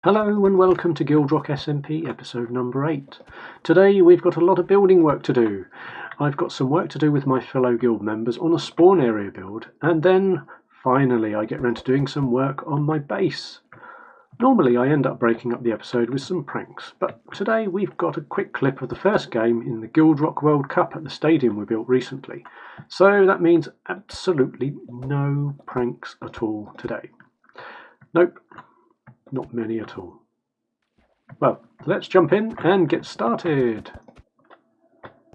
Hello and welcome to GuildRock SMP episode number 8. Today we've got a lot of building work to do. I've got some work to do with my fellow guild members on a spawn area build, and then finally I get round to doing some work on my base. Normally I end up breaking up the episode with some pranks, but today we've got a quick clip of the first game in the GuildRock World Cup at the stadium we built recently. So that means absolutely no pranks at all today. Nope. Not many at all. Well, let's jump in and get started.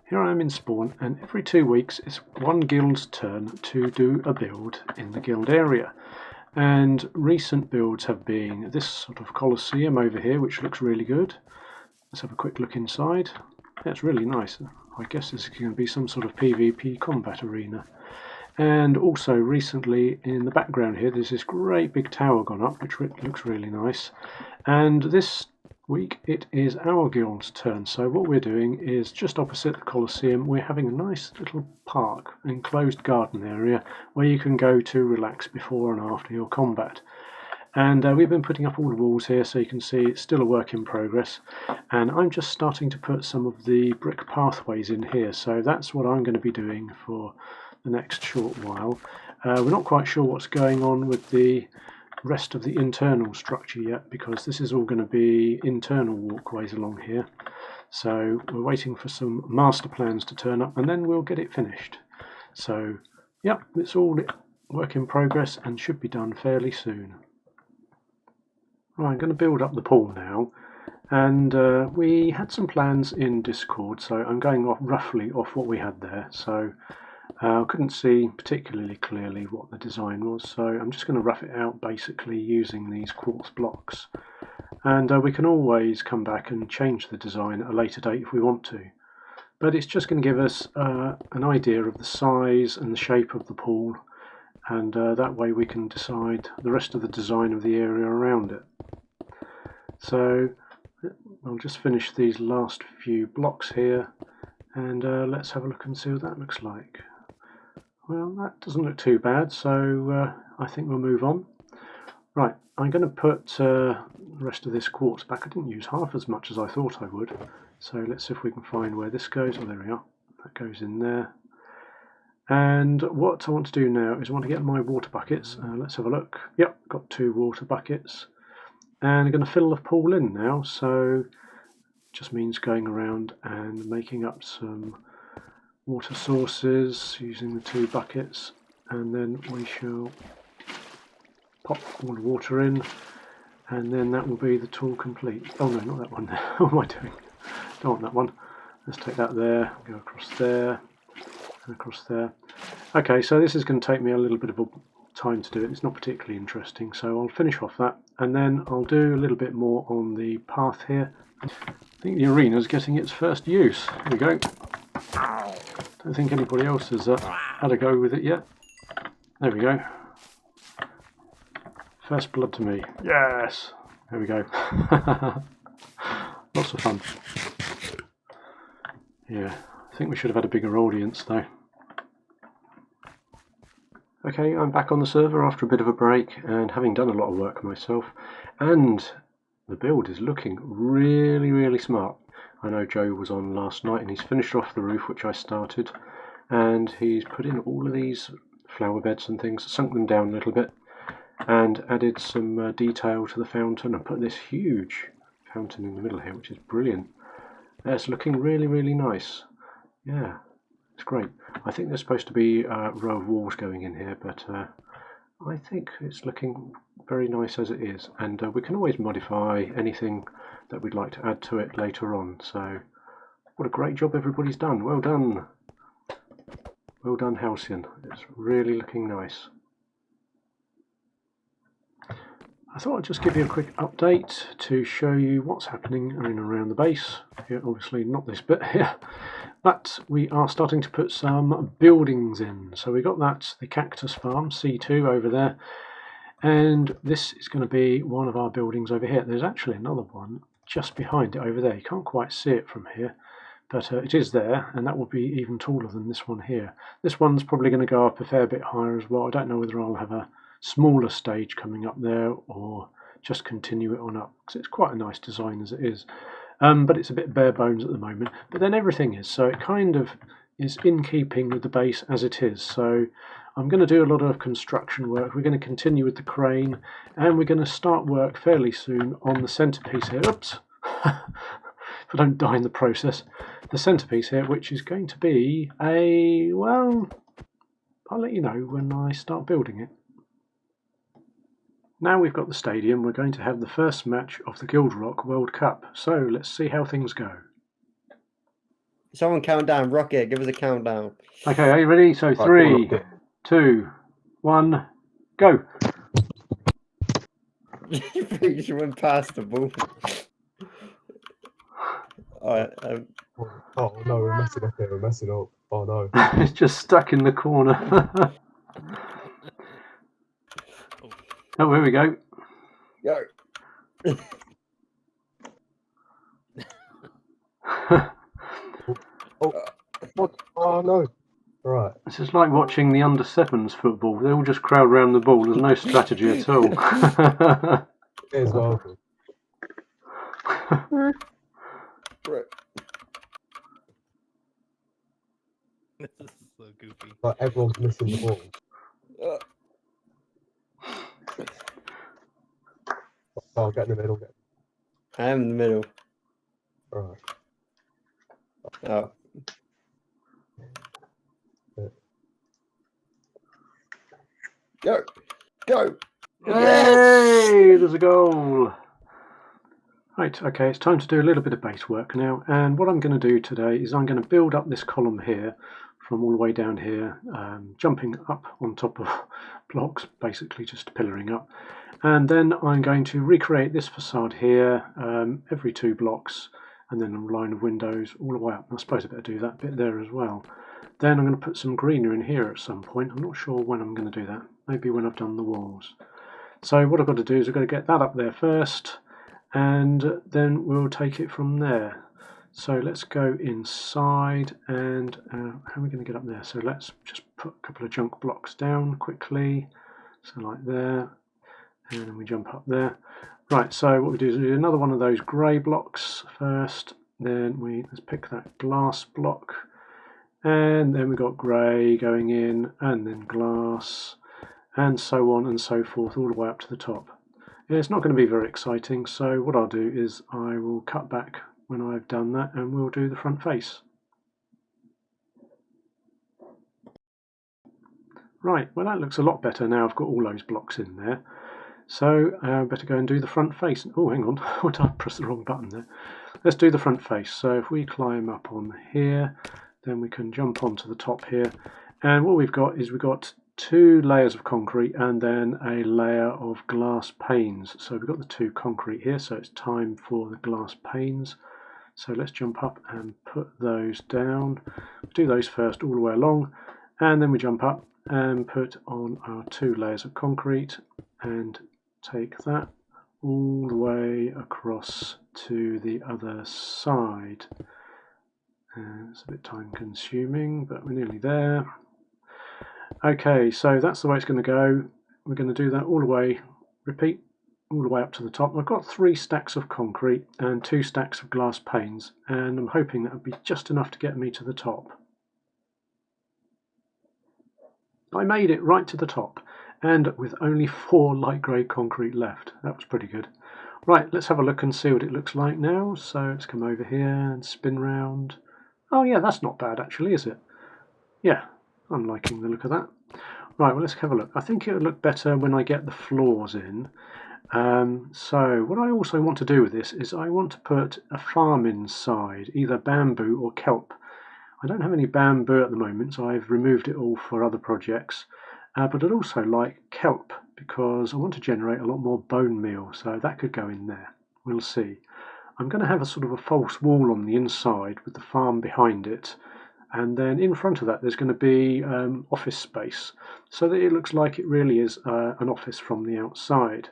Here I am in spawn, and every 2 weeks it's one guild's turn to do a build in the guild area. And recent builds have been this sort of Colosseum over here, which looks really good. Let's have a quick look inside. That's really nice. I guess this is going to be some sort of PvP combat arena. And also recently in the background here there's this great big tower gone up which looks really nice, and this week it is our guild's turn. So what we're doing is just opposite the Colosseum we're having a nice little park, enclosed garden area where you can go to relax before and after your combat. And we've been putting up all the walls here, so you can see it's still a work in progress, and I'm just starting to put some of the brick pathways in here, so that's what I'm going to be doing for the next short while. We're not quite sure what's going on with the rest of the internal structure yet, because this is all going to be internal walkways along here, so we're waiting for some master plans to turn up and then we'll get it finished. So yeah, it's all work in progress and should be done fairly soon. Right, I'm going to build up the pool now, and we had some plans in Discord, so I'm going off roughly off what we had there. So I couldn't see particularly clearly what the design was, so I'm just going to rough it out basically using these quartz blocks. And we can always come back and change the design at a later date if we want to. But it's just going to give us an idea of the size and the shape of the pool, and that way we can decide the rest of the design of the area around it. So I'll just finish these last few blocks here, and let's have a look and see what that looks like. Well, that doesn't look too bad, so I think we'll move on. Right, I'm going to put the rest of this quartz back. I didn't use half as much as I thought I would, so let's see if we can find where this goes. Oh, there we are. That goes in there. And what I want to do now is I want to get my water buckets. Let's have a look. Yep, got 2 water buckets. And I'm going to fill the pool in now, so it just means going around and making up some water sources using the 2 buckets, and then we shall pop all the water in, and then that will be the tool complete. Oh no, not that one there. What am I doing? Don't want that one. Let's take that there, go across there, and across there. Okay, so this is going to take me a little bit of time to do it. It's not particularly interesting, so I'll finish off that, and then I'll do a little bit more on the path here. I think the arena's getting its first use. Here we go. Don't think anybody else has had a go with it yet. There we go. First blood to me. Yes! There we go. Lots of fun. Yeah, I think we should have had a bigger audience though. Okay, I'm back on the server after a bit of a break, and having done a lot of work myself, and the build is looking really smart. I know Joe was on last night and he's finished off the roof which I started, and he's put in all of these flower beds and things, sunk them down a little bit, and added some detail to the fountain, and put this huge fountain in the middle here, which is brilliant. It's looking really nice. Yeah, it's great. I think there's supposed to be a row of walls going in here, but I think it's looking very nice as it is, and we can always modify anything that we'd like to add to it later on. So what a great job everybody's done. Well done. Well done, Halcyon. It's really looking nice. I thought I'd just give you a quick update to show you what's happening in and around the base. Here, obviously not this bit here, but we are starting to put some buildings in. So we got that, the cactus farm, C2 over there, and this is going to be one of our buildings over here. There's actually another one just behind it over there. You can't quite see it from here, but it is there, and that will be even taller than this one here. This one's probably going to go up a fair bit higher as well. I don't know whether I'll have a smaller stage coming up there or just continue it on up, because it's quite a nice design as it is. But it's a bit bare bones at the moment. But then everything is, so it kind of is in keeping with the base as it is. So I'm going to do a lot of construction work. We're going to continue with the crane, and we're going to start work fairly soon on the centerpiece here. Oops! If I don't die in the process. The centerpiece here, which is going to be a, well, I'll let you know when I start building it. Now we've got the stadium, we're going to have the first match of the GuildRock World Cup. So let's see how things go. Someone count down. Rocket, give us a countdown. Okay, are you ready? So 3, 2, 1, go. You went past the ball. Alright, Oh no, we're messing up here, we're messing up. Oh no. It's just stuck in the corner. Oh, here we go. Go. What? Oh no. Right. This is like watching the under-7s football. They all just crowd around the ball. There's no strategy at all. It is well. Right. This is so goofy. Like everyone's missing the ball. Oh, get in the middle. I am in the middle. Right. Oh. Go. Go. Hey, there's a goal. Right, okay, it's time to do a little bit of base work now, and what I'm going to do today is I'm going to build up this column here from all the way down here, jumping up on top of blocks, basically just pillaring up, and then I'm going to recreate this facade here every 2 blocks, and then a line of windows all the way up. I suppose I better do that bit there as well. Then I'm going to put some greenery in here at some point. I'm not sure when I'm going to do that, maybe when I've done the walls. So what I've got to do is I've got to get that up there first, and then we'll take it from there. So let's go inside, and how are we going to get up there? So let's just put a couple of junk blocks down quickly, so like there, and then we jump up there. Right, so what we do is we do another one of those grey blocks first, then let's pick that glass block, and then we've got grey going in, and then glass, and so on and so forth all the way up to the top. It's not going to be very exciting, so what I'll do is I will cut back when I've done that, and we'll do the front face. Right, well that looks a lot better now I've got all those blocks in there. So better go and do the front face. Oh, hang on, I pressed the wrong button there. Let's do the front face. So if we climb up on here, then we can jump onto the top here, and what we've got is we've got 2 layers of concrete and then a layer of glass panes. So we've got the 2 concrete here, so it's time for the glass panes. So let's jump up and put those down. Do those first all the way along, and then we jump up and put on our 2 layers of concrete and take that all the way across to the other side. It's a bit time consuming, but we're nearly there. Okay, so that's the way it's going to go. We're going to do that all the way, repeat, all the way up to the top. I've got 3 stacks of concrete and 2 stacks of glass panes, and I'm hoping that would be just enough to get me to the top. I made it right to the top, and with only 4 light grey concrete left. That was pretty good. Right, let's have a look and see what it looks like now. So let's come over here and spin round. Oh yeah, that's not bad actually, is it? Yeah, I'm liking the look of that. Right, well let's have a look. I think it would look better when I get the floors in. So what I also want to do with this is I want to put a farm inside, either bamboo or kelp. I don't have any bamboo at the moment, so I've removed it all for other projects. But I'd also like kelp because I want to generate a lot more bone meal, so that could go in there. We'll see. I'm going to have a sort of a false wall on the inside with the farm behind it, and then in front of that there's going to be office space, so that it looks like it really is an office from the outside.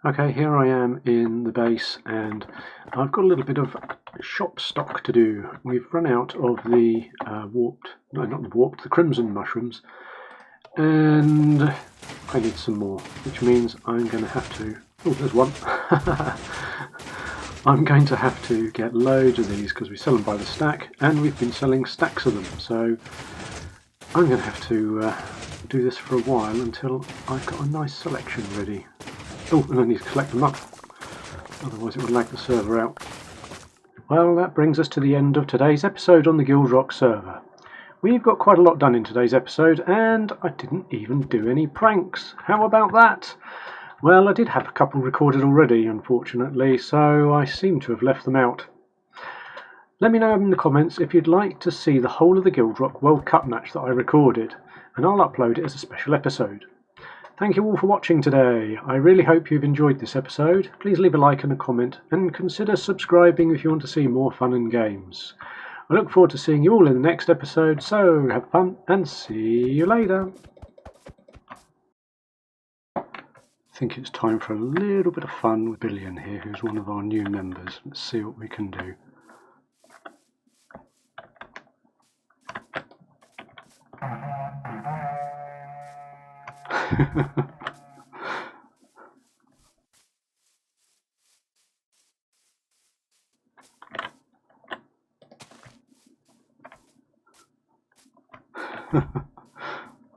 Okay, here I am in the base, and I've got a little bit of shop stock to do. We've run out of the the crimson mushrooms, and I need some more, which means I'm going to have to... Oh, there's one. I'm going to have to get loads of these because we sell them by the stack, and we've been selling stacks of them, so I'm going to have to do this for a while until I've got a nice selection ready. Oh, and I need to collect them up, otherwise it would lag the server out. Well, that brings us to the end of today's episode on the GuildRock server. We've got quite a lot done in today's episode, and I didn't even do any pranks. How about that? Well, I did have a couple recorded already, unfortunately, so I seem to have left them out. Let me know in the comments if you'd like to see the whole of the GuildRock World Cup match that I recorded, and I'll upload it as a special episode. Thank you all for watching today. I really hope you've enjoyed this episode. Please leave a like and a comment, and consider subscribing if you want to see more fun and games. I look forward to seeing you all in the next episode, so have fun and see you later. I think it's time for a little bit of fun with Billion here, who's one of our new members. Let's see what we can do.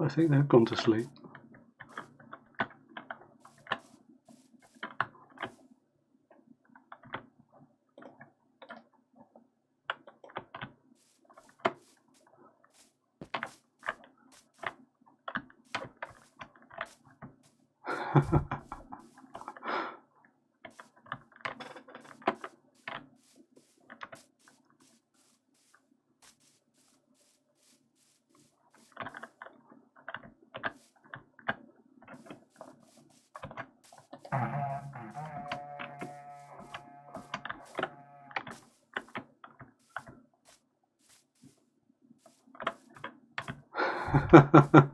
I think they've gone to sleep. Ha ha ha.